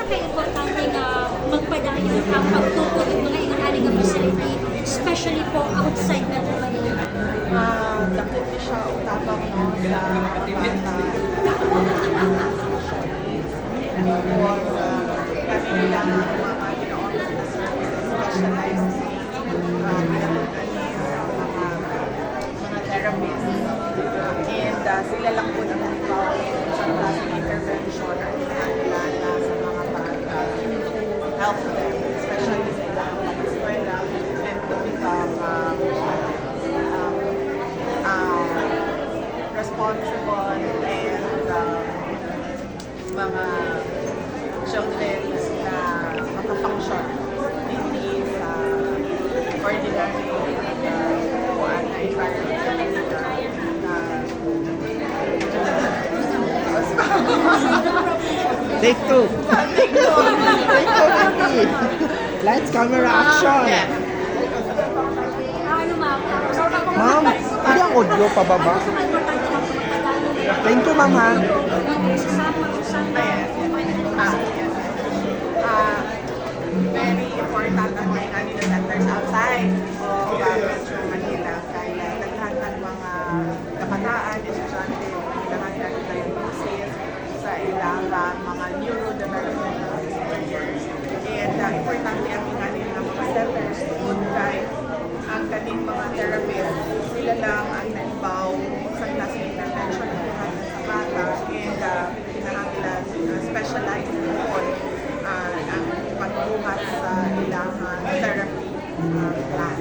kaya importante na magpadayon ang pagtuto ng mga ingaling ng facility, especially po outside Metro Manila? Dakit ni siya utapang no sa tapos kasi nila mga ginoon sa specialized mga therapists and sila lang po ang sa klaseng intervention at nila na sa mga bata to help them, especially sa ilang pag-eskwela and to become responsible and mga children na makafunction hindi sa ordinary kuhaan na environment Take two. Take two. Baby. Lights, camera, action. Ano ma'am? Ma'am, hindi ang audio pababa. Thank you, ma'am, ha? Very important ang mga kanila centers outside of Metro Manila kaya naghahan mga kabataan, estudyante, naghahan diagnosis sa ilang mga neurodevelopmental disorders. And importante ang kanila mga centers kung kahit ang kaning mga therapists, sila lang ang naibaw sa klaseng intervention na sa bata and kinahanglan specialized po ang pagbuhat sa ilang therapy plan.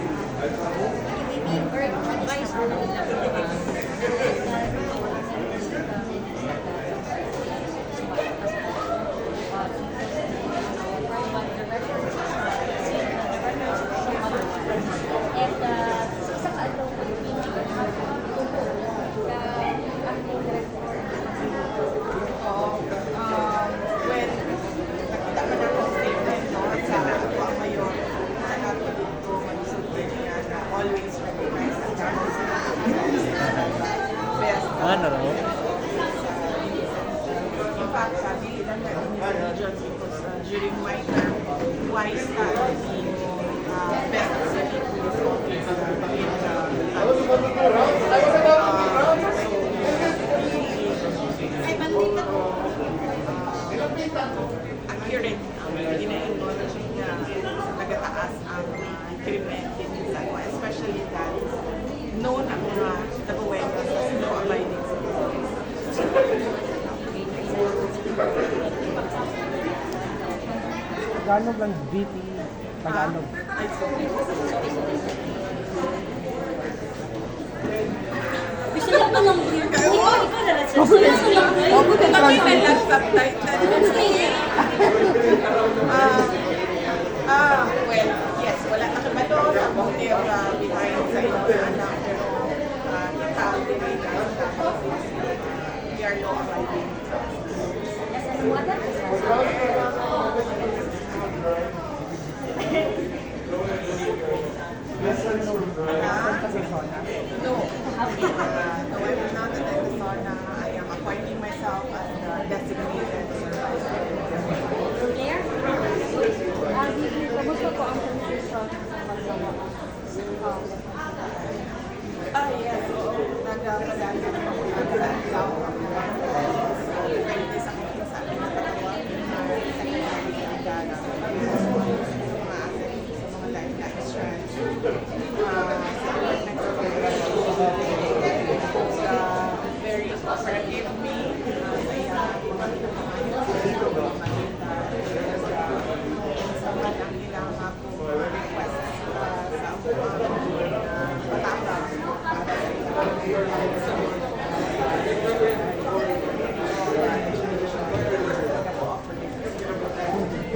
Always recognize the best. Ano raw? In fact, dili lang na regions because during my term, twice being best city accurate ang gina-acknowledge na nagataas ang krimen din sa especially that known ang mga nabuwelo sa law-abiding citizens. Tagalog lang, VP. Tagalog. Ay, sorry. Gusto niya pa ng weird. Ikaw na lang. Gusto niya pa ng weird. Pag-ibig lang subtitle. Well, yes, wala na kabalo sa motive behind sa iyong anak, pero kita din we are law-abiding. No. No, I'm not an persona. I am appointing myself as the designated supervisor. Claire? Kamusta po ang transition sa magsawa? Yes. Nagpadali na ako ng nagkakalaw. Pwede sa akin sa akin na katawa. Secretary ng Gala. Mga assets sa mga life strands. Very cooperative me. Saya sa mga ilang request sa patapos.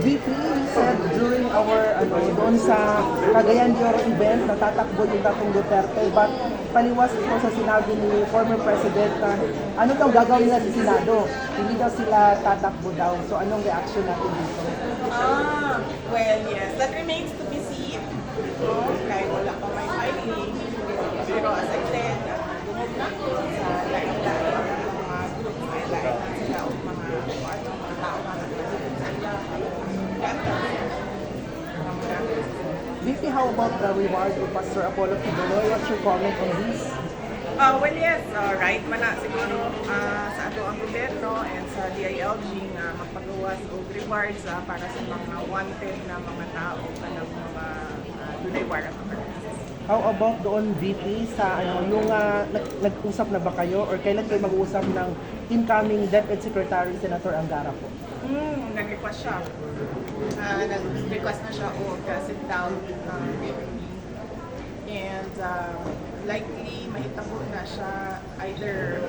VP, you said during our, doon sa Cagayan de Oro event, natatakbo yung dating Duterte, but paliwas ito sa sinabi ni former President na ano daw gagawin nila sa Senado? Hindi daw sila tatakbo daw. So anong reaction natin dito? Well, yes, that remains to be seen. Kahit wala pa may filing. Pero as I said, gumog na sa lain-lain ng mga groups, lain-lain sila o mga tao na nagpapalipin sa ila. VP, how about the reward of Pastor Apollo Kibuloy? What's your comment on this? Well, yes, right man na siguro sa ato ang gobyerno and sa DILG nga magpagawas og rewards para sa mga wanted na mga tao kanang mga dunay warrant of arrest. How about doon, VP, sa ano, yung nag-usap na ba kayo or kailan kayo mag-uusap ng incoming Deputy Secretary Senator Angara po? Nag-request siya. Nag-request na siya o sit down with me. And likely mahitabo na siya either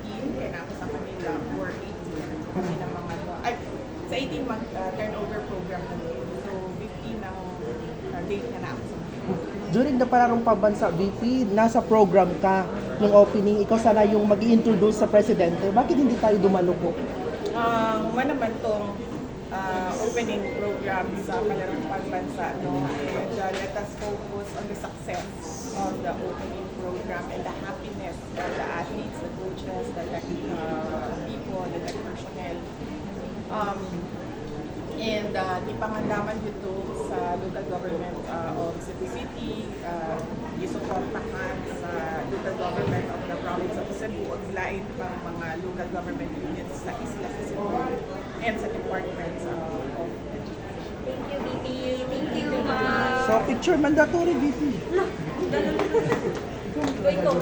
15 kaya na ako sa kanila or 18 kami na mga ay sa 18 month turnover program na yun. So 15 ang date na ako sa kanila. During the Pararong Pambansa, VP, nasa program ka ng opening, ikaw sana yung mag-i-introduce sa Presidente. Bakit hindi tayo dumalo po? Naman tong opening program sa Palarong Pagbansa, no? And let us focus on the success of the opening program and the happiness of the athletes, the coaches, the people, the personnel. And di pangandaman dito sa local government of Cebu City, isuportahan sa local government of the province of Cebu at lain pang mga local government units sa isla sa Cebu and sa departments of education. Thank you, VP. Thank you, ma'am. So, picture mandatory, VP. Ikaw,